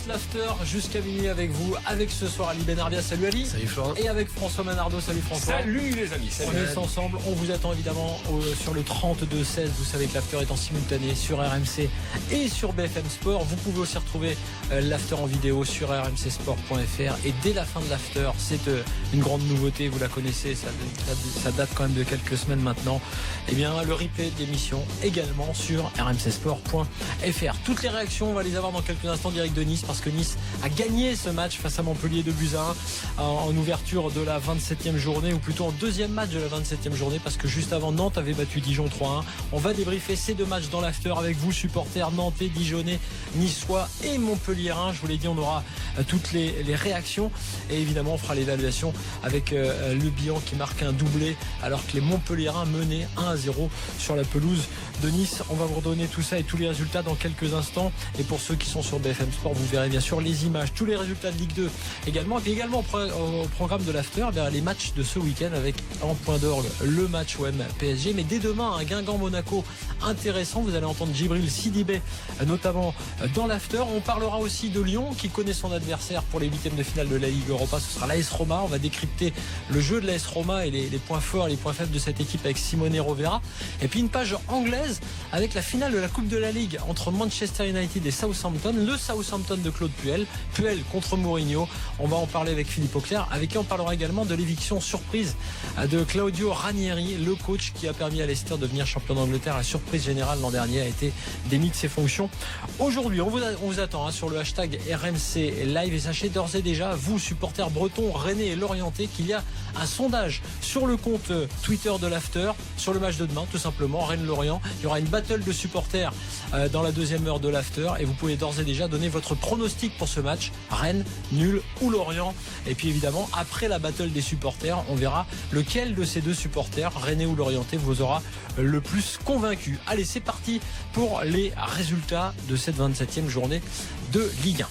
l'after jusqu'à minuit avec vous, avec ce soir Ali Benarbia, salut Ali. Salut Florent. Et avec François Manardo, salut François. Salut les amis. On est ensemble, on vous attend évidemment sur le 32-16. Vous savez que l'after est en simultané sur RMC et sur BFM Sport. Vous pouvez aussi retrouver l'after en vidéo sur rmcsport.fr. Et dès la fin de l'after, c'est une grande nouveauté, vous la connaissez, ça date quand même de quelques semaines maintenant. Et bien le replay de l'émission également sur rmcsport.fr. Toutes les réactions, on va les avoir dans quelques instants direct de Nice, parce que Nice a gagné ce match face à Montpellier 2-1 en ouverture de la 27e journée, ou plutôt en deuxième match de la 27e journée, parce que juste avant, Nantes avait battu Dijon 3-1. On va débriefer ces deux matchs dans l'after avec vous, supporters nantais, dijonnais, niçois et montpelliérains. Je vous l'ai dit, on aura toutes les réactions, et évidemment on fera l'évaluation avec le bilan qui marque un doublé alors que les montpelliérains menaient 1-0 sur la pelouse de Nice. On va vous redonner tout ça et tous les résultats dans quelques instants, et pour ceux qui sont sur BFM Sport, vous verrez bien sûr les images, tous les résultats de Ligue 2 également, et puis également au programme de l'after, les matchs de ce week-end avec en point d'orgue le match OM PSG, mais dès demain un Guingamp-Monaco intéressant. Vous allez entendre Djibril Sidibé notamment dans l'after. On parlera aussi de Lyon qui connaît son adversaire pour les huitièmes de finale de la Ligue Europa, ce sera l'AS Roma. On va décrypter le jeu de l'AS Roma et les points forts et les points faibles de cette équipe avec Simone Rovera, et puis une page anglaise avec la finale de la Coupe de la Ligue entre Manchester United et Southampton, le Southampton de Claude Puel contre Mourinho. On va en parler avec Philippe Auclair, avec qui on parlera également de l'éviction surprise de Claudio Ranieri, le coach qui a permis à Leicester de devenir champion d'Angleterre. La surprise générale l'an dernier a été démis de ses fonctions. Aujourd'hui, on vous attend sur le hashtag RMC Live, et sachez d'ores et déjà, vous supporters bretons, rennais et lorientais, qu'il y a un sondage sur le compte Twitter de l'After sur le match de demain, tout simplement, Rennes-Lorient. Il y aura une battle de supporters dans la deuxième heure de l'After, et vous pouvez d'ores et déjà donner votre pronostic pour ce match, Rennes, nul ou Lorient. Et puis évidemment, après la battle des supporters, on verra lequel de ces deux supporters, rennais ou lorientais, vous aura le plus convaincu. Allez, c'est parti pour les résultats de cette 27e journée de Ligue 1.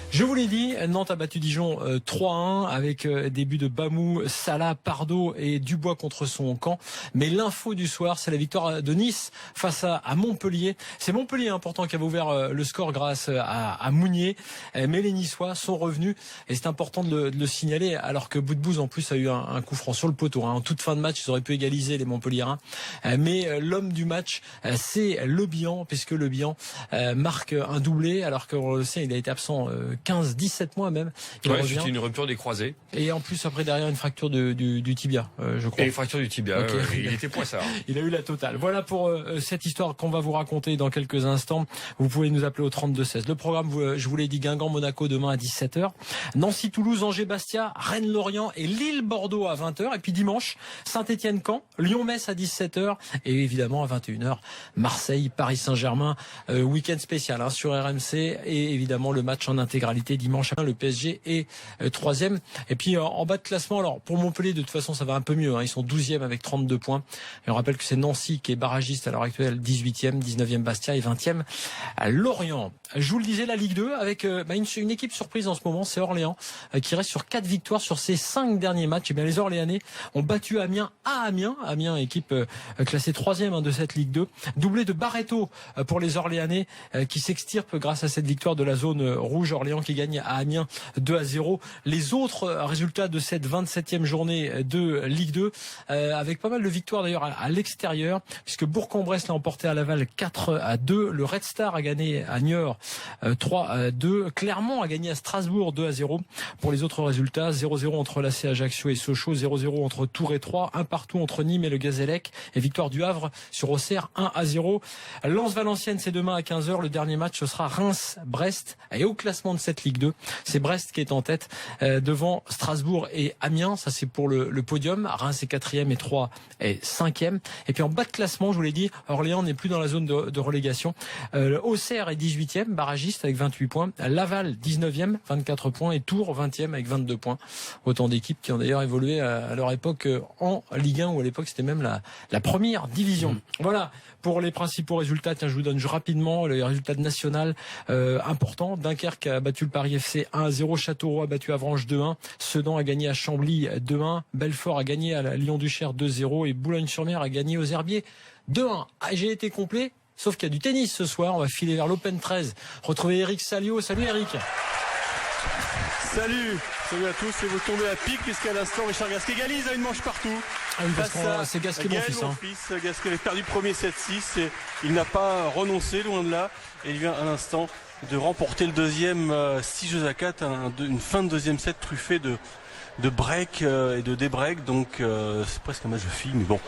Je vous l'ai dit, Nantes a battu Dijon 3-1 avec des buts de Bamou, Salah, Pardo et Dubois contre son camp. Mais l'info du soir, c'est la victoire de Nice face à Montpellier. C'est Montpellier pourtant qui avait ouvert le score grâce à Mounier. Mais les Niçois sont revenus, et c'est important de le signaler, alors que Boudbouz en plus a eu un coup franc sur le poteau. En toute fin de match, ils auraient pu égaliser les Montpelliérains. Mais l'homme du match, c'est Le Bihan, puisque Le Bihan marque un doublé, alors qu'on le sait, il a été absent 15-17 mois même. C'était une rupture des croisés. Et en plus, après, derrière, une fracture du tibia, je crois. Et une fracture du tibia, okay. Il était poissard. Il a eu la totale. Voilà pour cette histoire qu'on va vous raconter dans quelques instants. Vous pouvez nous appeler au 32-16. Le programme, je vous l'ai dit, Guingamp-Monaco demain à 17h. Nancy-Toulouse, Angers-Bastia, Rennes-Lorient et Lille-Bordeaux à 20h. Et puis dimanche, Saint-Étienne-Caen, Lyon-Metz à 17h. Et évidemment, à 21h, Marseille-Paris-Saint-Germain. Week-end spécial sur RMC. Et évidemment, le match en intégralité dimanche. Le PSG est troisième. Et puis en bas de classement, alors pour Montpellier, de toute façon, ça va un peu mieux. Ils sont 12e avec 32 points. Et on rappelle que c'est Nancy qui est barragiste à l'heure actuelle, 18e, 19e Bastia et 20e Lorient. Je vous le disais, la Ligue 2 avec une équipe surprise en ce moment, c'est Orléans, qui reste sur 4 victoires sur ses 5 derniers matchs. Et bien les Orléanais ont battu Amiens à Amiens. Amiens, équipe classée 3e de cette Ligue 2. Doublé de Barreto pour les Orléanais, qui s'extirpent grâce à cette victoire de la zone rouge. Orléans qui gagne à Amiens 2-0. Les autres résultats de cette 27e journée de Ligue 2, avec pas mal de victoires d'ailleurs à l'extérieur, puisque Bourg-en-Bresse l'a emporté à Laval 4-2. Le Red Star a gagné à Niort 3-2. Clermont a gagné à Strasbourg 2-0. Pour les autres résultats, 0-0 entre l'AC Ajaccio et Sochaux, 0-0 entre Tours et Troyes, 1 partout entre Nîmes et le Gazélec, et victoire du Havre sur Auxerre 1-0. Lens-Valenciennes, c'est demain à 15h. Le dernier match, ce sera Reims-Brest. Et au classement de cette Ligue 2, c'est Brest qui est en tête devant Strasbourg et Amiens. Ça, c'est pour le podium. Reims est 4e et 3 est 5e. Et puis en bas de classement, je vous l'ai dit, Orléans n'est plus dans la zone de relégation. Auxerre est 18e, barragiste avec 28 points. Laval 19e, 24 points. Et Tours 20e avec 22 points. Autant d'équipes qui ont d'ailleurs évolué à leur époque en Ligue 1, où à l'époque c'était même la première division. Voilà pour les principaux résultats. Tiens, je vous donne rapidement les résultats de national importants. Dunkerque a battu le Paris FC 1-0, Châteauroux a battu Avranches 2-1, Sedan a gagné à Chambly 2-1, Belfort a gagné à Lyon-Duchère 2-0 et Boulogne-sur-Mer a gagné aux Herbiers 2-1. J'ai été complet. Sauf qu'il y a du tennis ce soir. On va filer vers l'Open 13. Retrouver Eric Salio. Salut Eric. Salut à tous, et vous tombez à pic puisqu'à l'instant Richard Gasquet égalise à une manche partout. Ah oui, parce que c'est Gasquet mon fils. Gasquet avait perdu premier 7-6 et il n'a pas renoncé, loin de là. Et il vient à l'instant de remporter le deuxième 6 jeux à 4, une fin de deuxième set truffée de break et de débreak, donc c'est presque un match de filles, mais bon,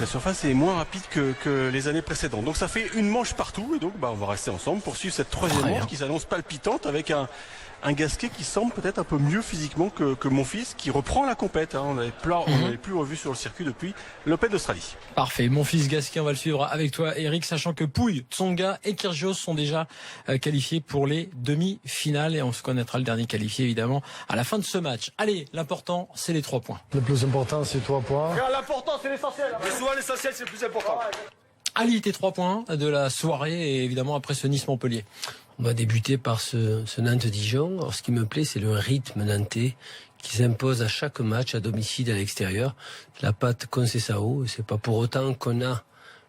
la surface est moins rapide que les années précédentes. Donc ça fait une manche partout, et donc on va rester ensemble pour suivre cette troisième manche qui s'annonce palpitante avec un Gasquet qui semble peut-être un peu mieux physiquement que mon fils, qui reprend la compète. On n'avait plus revu sur le circuit depuis l'Open d'Australie. Parfait, mon fils Gasquet, on va le suivre avec toi Eric, sachant que Pouille, Tsonga et Kyrgios sont déjà qualifiés pour les demi-finales, et on se connaîtra le dernier qualifié évidemment à la fin de ce match. Allez, l'important c'est les 3 points. Le plus important c'est 3 points. L'important c'est l'essentiel. Mais souvent l'essentiel c'est le plus important. Ali, tes 3 points de la soirée, et évidemment après ce Nice-Montpellier. On va débuter par ce Nantes-Dijon. Alors, ce qui me plaît, c'est le rythme nantais qui s'impose à chaque match, à domicile et à l'extérieur. La patte Conceição, c'est pas pour autant qu'on a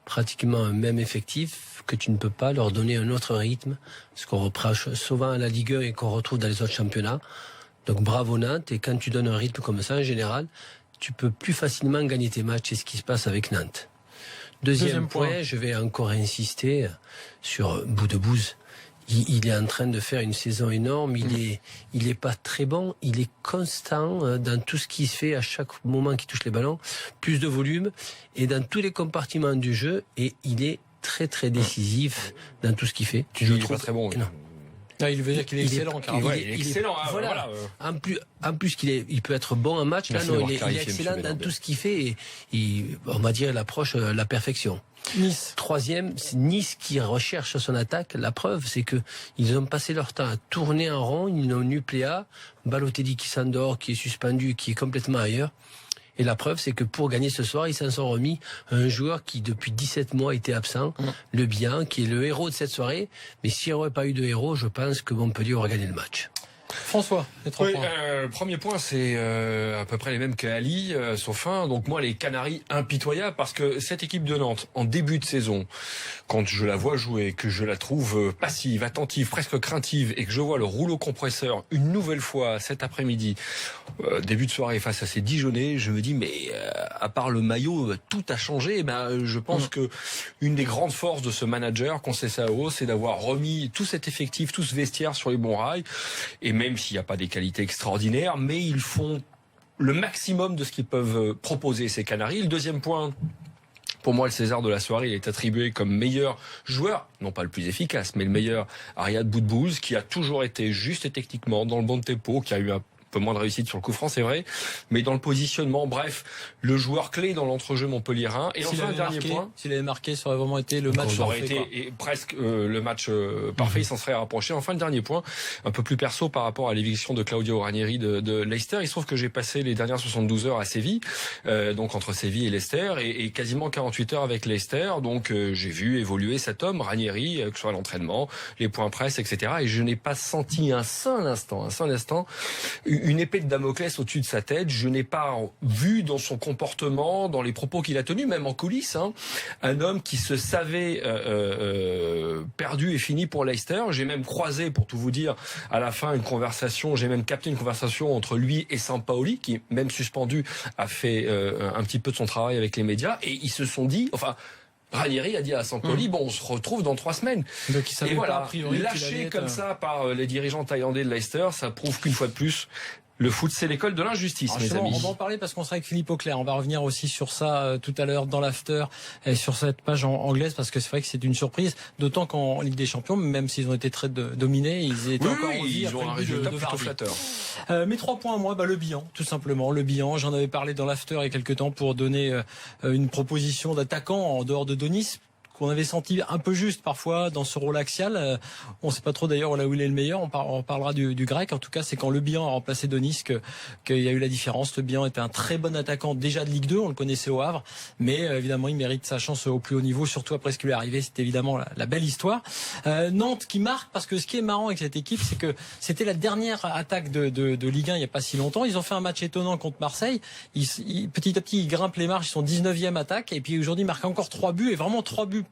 pratiquement un même effectif que tu ne peux pas leur donner un autre rythme, ce qu'on reproche souvent à la Ligue 1 et qu'on retrouve dans les autres championnats. Donc bravo Nantes, et quand tu donnes un rythme comme ça, en général, tu peux plus facilement gagner tes matchs, c'est ce qui se passe avec Nantes. Deuxième point, je vais encore insister sur Boudebouz. Il est en train de faire une saison énorme, il est pas très bon, il est constant dans tout ce qui se fait à chaque moment qu'il touche les ballons, plus de volume, et dans tous les compartiments du jeu, et il est très très décisif dans tout ce qu'il fait. Je trouve pas très bon. Non. Ah, il veut dire qu'il est excellent. Il est excellent. Voilà. En plus il peut être bon en match. Là, non, il est excellent dans tout ce qu'il fait, et on va dire, il approche la perfection. Nice. Troisième, c'est Nice qui recherche son attaque. La preuve, c'est que ils ont passé leur temps à tourner en rond. Ils n'ont eu Pléa, Balotelli qui s'endort, qui est suspendu, qui est complètement ailleurs. Et la preuve, c'est que pour gagner ce soir, ils s'en sont remis à un joueur qui, depuis 17 mois, était absent, Le Bihan, qui est le héros de cette soirée. Mais s'il n'y aurait pas eu de héros, je pense que Montpellier aurait gagné le match. François, les 3 points. Premier point, c'est à peu près les mêmes qu'Ali, sauf un. Donc moi, les Canaries impitoyables, parce que cette équipe de Nantes, en début de saison, quand je la vois jouer, que je la trouve passive, attentive, presque craintive, et que je vois le rouleau compresseur une nouvelle fois cet après-midi, début de soirée face à ces Dijonais, je me dis, mais à part le maillot, tout a changé. Je pense que une des grandes forces de ce manager, Conceição, c'est d'avoir remis tout cet effectif, tout ce vestiaire sur les bons rails. Et même s'il n'y a pas des qualités extraordinaires, mais ils font le maximum de ce qu'ils peuvent proposer, ces Canaries. Le deuxième point, pour moi, le César de la soirée, il est attribué comme meilleur joueur, non pas le plus efficace, mais le meilleur, Ariad Boudebouz, qui a toujours été juste et techniquement dans le bon tempo, qui a eu un peu moins de réussite sur le coup franc, c'est vrai, mais dans le positionnement, bref, le joueur clé dans l'entrejeu montpelliérain. Et enfin, un dernier point. S'il avait marqué, ça aurait vraiment été le match parfait. Ça aurait été presque le match parfait, il s'en serait rapproché. Enfin, le dernier point, un peu plus perso par rapport à l'éviction de Claudio Ranieri de Leicester. Il se trouve que j'ai passé les dernières 72 heures à Séville, donc entre Séville et Leicester, et quasiment 48 heures avec Leicester. Donc j'ai vu évoluer cet homme, Ranieri, que ce soit à l'entraînement, les points presse, etc. Et je n'ai pas senti un seul instant, une épée de Damoclès au-dessus de sa tête. Je n'ai pas vu dans son comportement, dans les propos qu'il a tenus, même en coulisses, un homme qui se savait perdu et fini pour Leicester. J'ai même croisé, pour tout vous dire, à la fin une conversation, j'ai même capté une conversation entre lui et Sampaoli, qui, même suspendu, a fait un petit peu de son travail avec les médias, et ils se sont dit, Ranieri a dit à Sampaoli, on se retrouve dans 3 semaines. Donc, et voilà, lâché comme ça par les dirigeants thaïlandais de Leicester, ça prouve qu'une fois de plus, le foot, c'est l'école de l'injustice, mes amis. On va en parler parce qu'on sera avec Philippe Auclair. On va revenir aussi sur ça tout à l'heure dans l'after, et sur cette page anglaise, parce que c'est vrai que c'est une surprise, d'autant qu'en Ligue des Champions, même s'ils ont été très dominés, ils étaient encore en vie. Ils ont un résultat plutôt flatteur. Mes 3 points à moi, le bilan, tout simplement. Le bilan, j'en avais parlé dans l'after il y a quelques temps pour donner une proposition d'attaquant en dehors de Donis, qu'on avait senti un peu juste parfois dans ce rôle axial. On ne sait pas trop d'ailleurs là où il est le meilleur. On parlera du grec. En tout cas, c'est quand Le Bihan a remplacé Donis qu'il y a eu la différence. Le Bihan était un très bon attaquant déjà de Ligue 2. On le connaissait au Havre. Mais évidemment, il mérite sa chance au plus haut niveau, surtout après ce qui lui est arrivé. C'est évidemment la belle histoire. Nantes qui marque, parce que ce qui est marrant avec cette équipe, c'est que c'était la dernière attaque de Ligue 1 il n'y a pas si longtemps. Ils ont fait un match étonnant contre Marseille. Petit à petit, ils grimpent les marches. Ils sont 19e attaque. Et puis aujourd'hui, ils marquent encore 3 buts. Et vraiment 3 buts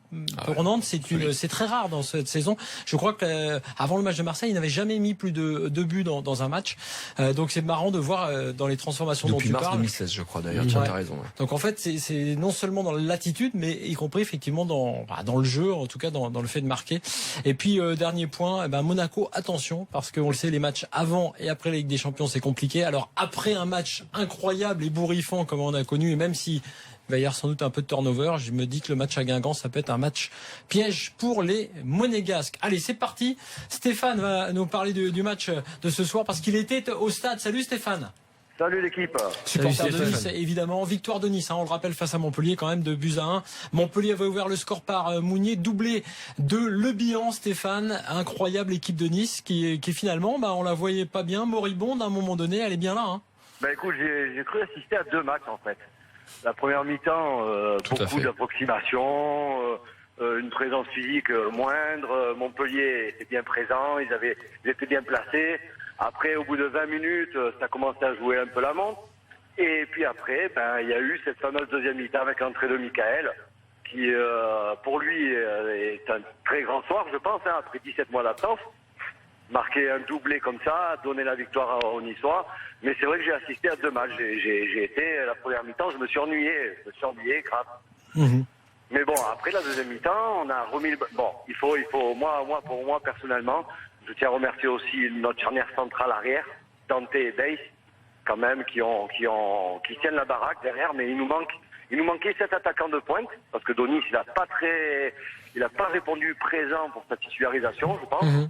pour Nantes, c'est très rare dans cette saison. Je crois que avant le match de Marseille, il n'avait jamais mis plus de 2 buts dans un match. Donc c'est marrant de voir dans les transformations dont tu parles. Depuis mars 2016, je crois d'ailleurs. Tu as raison. Ouais. Donc en fait, c'est non seulement dans l'attitude, mais y compris effectivement dans le jeu, en tout cas dans le fait de marquer. Et puis dernier point, Monaco, attention, parce qu'on le sait, les matchs avant et après la Ligue des Champions, c'est compliqué. Alors après un match incroyable et bourrifant comme on a connu, et même si il va y avoir sans doute un peu de turnover, je me dis que le match à Guingamp, ça peut être un match piège pour les Monégasques. Allez, c'est parti. Stéphane va nous parler du match de ce soir parce qu'il était au stade. Salut Stéphane. Salut l'équipe. Supporter de Nice, évidemment. Victoire de Nice, on le rappelle, face à Montpellier, quand même, de buts à 1. Montpellier avait ouvert le score par Mounier, doublé de Le Bihan, Stéphane. Incroyable équipe de Nice qui finalement, on la voyait pas bien, moribonde à un moment donné. Elle est bien là. Hein. Écoute, j'ai cru assister à 2 matchs en fait. La première mi-temps, beaucoup d'approximations, une présence physique moindre. Montpellier était bien présent, ils étaient bien placés. Après, au bout de 20 minutes, ça commençait à jouer un peu la montre. Et puis après, il y a eu cette fameuse deuxième mi-temps avec l'entrée de Michael, qui pour lui est un très grand soir, je pense, après 17 mois d'absence. Marquer un doublé comme ça, donner la victoire aux Niçois. Mais c'est vrai que j'ai assisté à 2 matchs. J'ai été, la première mi-temps, je me suis ennuyé grave. Mmh. Mais bon, après la deuxième mi-temps, on a remis le... Bon, il faut, pour moi, personnellement, je tiens à remercier aussi notre charnière centrale arrière, Dante et Base, quand même, qui tiennent la baraque derrière, mais il nous manquait 7 attaquants de pointe, parce que Donis, il a pas répondu présent pour sa titularisation, je pense. Mmh.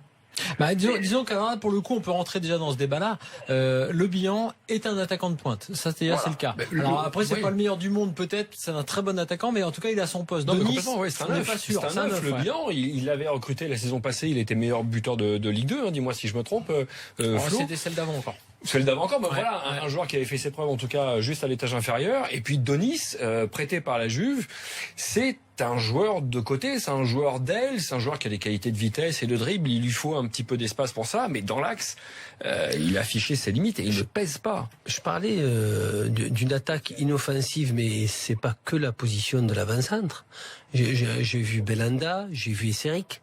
Disons que pour le coup, on peut rentrer déjà dans ce débat-là. Le Bihan est un attaquant de pointe. Ça, c'est le cas. Alors après, c'est pas le meilleur du monde, peut-être. C'est un très bon attaquant, mais en tout cas, il a son poste. Nice, on n'est pas sûr. C'est un neuf. Le Bihan, il l'avait recruté la saison passée. Il était meilleur buteur de Ligue 2. Dis-moi si je me trompe. C'était celle d'avant encore. Celle d'avant encore, un joueur qui avait fait ses preuves, en tout cas, juste à l'étage inférieur. Et puis Donis, prêté par la Juve, c'est un joueur de côté, c'est un joueur d'aile, c'est un joueur qui a des qualités de vitesse et de dribble. Il lui faut un petit peu d'espace pour ça, mais dans l'axe, il a affiché ses limites et il ne pèse pas. Je parlais d'une attaque inoffensive, mais c'est pas que la position de l'avant-centre. J'ai vu Belanda, j'ai vu Esseric,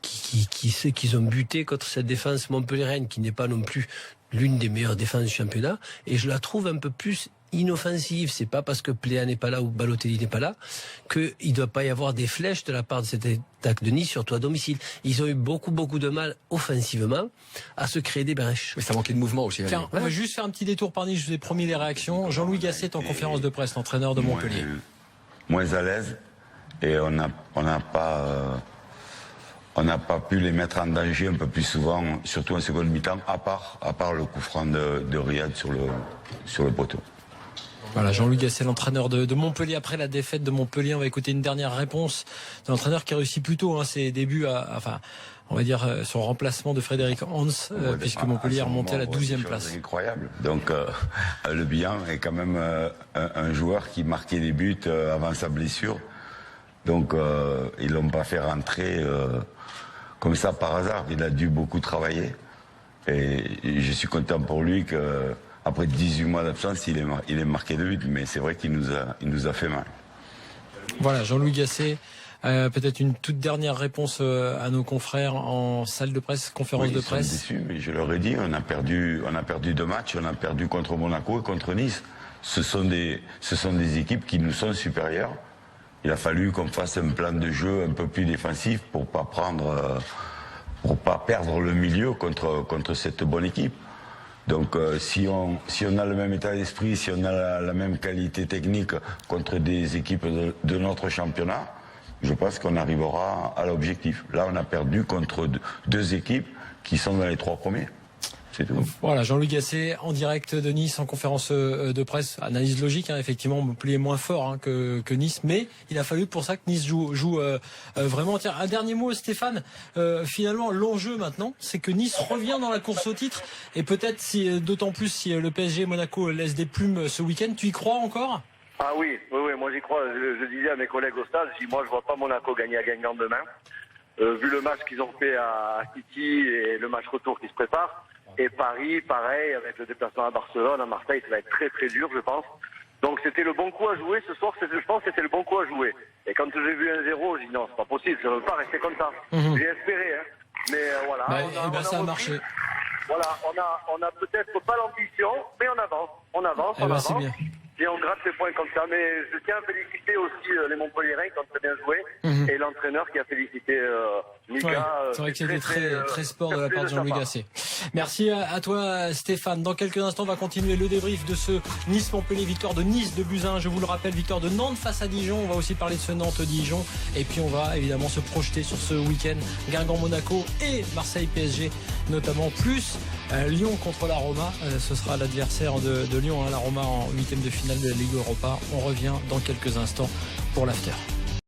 qui ont buté contre cette défense montpelliéraine, qui n'est pas non plus l'une des meilleures défenses du championnat, et je la trouve un peu plus inoffensive. C'est pas parce que Pléa n'est pas là ou Balotelli n'est pas là qu'il doit pas y avoir des flèches de la part de cette attaque de Nice, surtout à domicile. Ils ont eu beaucoup de mal offensivement à se créer des brèches. Mais ça manquait de mouvement aussi. Tiens, on va juste faire un petit détour par Nice. Je vous ai promis les réactions. Jean-Louis Gasset en conférence de presse, l'entraîneur de Montpellier. Moins à l'aise, et on n'a pas pu les mettre en danger un peu plus souvent, surtout en seconde mi-temps, à part le coup franc de Riyad sur le poteau. Voilà, Jean-Louis Gasset, l'entraîneur de Montpellier. Après la défaite de Montpellier, on va écouter une dernière réponse de l'entraîneur qui réussit plutôt ses débuts on va dire son remplacement de Frédéric Hans, puisque Montpellier est remonté à la 12e place. C'est incroyable. Donc Le Bihan est quand même un joueur qui marquait des buts avant sa blessure. Donc ils l'ont pas fait rentrer comme ça par hasard. Il a dû beaucoup travailler. Et je suis content pour lui qu'après 18 mois d'absence, il ait marqué 2 buts. Mais c'est vrai qu'il nous a fait mal. Voilà, Jean-Louis Gasset. Peut-être une toute dernière réponse à nos confrères en salle de presse, conférence de presse. Ils sont déçus, mais je leur ai dit, on a perdu 2 matchs, on a perdu contre Monaco et contre Nice. Ce sont des équipes qui nous sont supérieures. Il a fallu qu'on fasse un plan de jeu un peu plus défensif pour pas perdre le milieu contre cette bonne équipe. Donc si on a le même état d'esprit, si on a la même qualité technique contre des équipes de notre championnat, je pense qu'on arrivera à l'objectif. Là, on a perdu contre 2 équipes qui sont dans les 3 premiers. C'est tout. Voilà, Jean-Louis Gasset en direct de Nice en conférence de presse. Analyse logique, effectivement, Montpellier est moins fort que Nice, mais il a fallu pour ça que Nice joue vraiment. Tiens, un dernier mot, Stéphane. Finalement, l'enjeu maintenant, c'est que Nice revient dans la course au titre, et peut-être d'autant plus si le PSG et Monaco laissent des plumes ce week-end. Tu y crois encore ? Ah oui, moi j'y crois. Je disais à mes collègues au stade, moi je vois pas Monaco gagner à Guingamp demain. Vu le match qu'ils ont fait à City et le match retour qui se prépare. Et Paris, pareil, avec le déplacement à Barcelone, à Marseille, ça va être très très dur, je pense. Donc c'était le bon coup à jouer ce soir. Je pense que c'était le bon coup à jouer. Et quand j'ai vu 1-0, j'ai dit non, c'est pas possible, je ne veux pas rester comme ça. J'ai espéré, hein. Mais voilà. Ça a marché. Voilà, on a peut-être pas l'ambition, mais on avance. C'est bien. Et on gratte des points comme ça. Mais je tiens à féliciter aussi les Montpelliérains qui ont très bien joué. Et l'entraîneur qui a félicité Mika. C'est vrai que c'était très sport de la part de Jean-Louis Gasset. Merci à toi Stéphane. Dans quelques instants, on va continuer le débrief de ce Nice-Montpellier, victoire de Nice de Buzyn. Je vous le rappelle, victoire de Nantes face à Dijon. On va aussi parler de ce Nantes-Dijon. Et puis on va évidemment se projeter sur ce week-end Guingamp-Monaco et Marseille-PSG notamment, plus Lyon contre la Roma. Ce sera l'adversaire de Lyon, la Roma en 8e de finale de la Ligue Europa. On revient dans quelques instants pour l'after.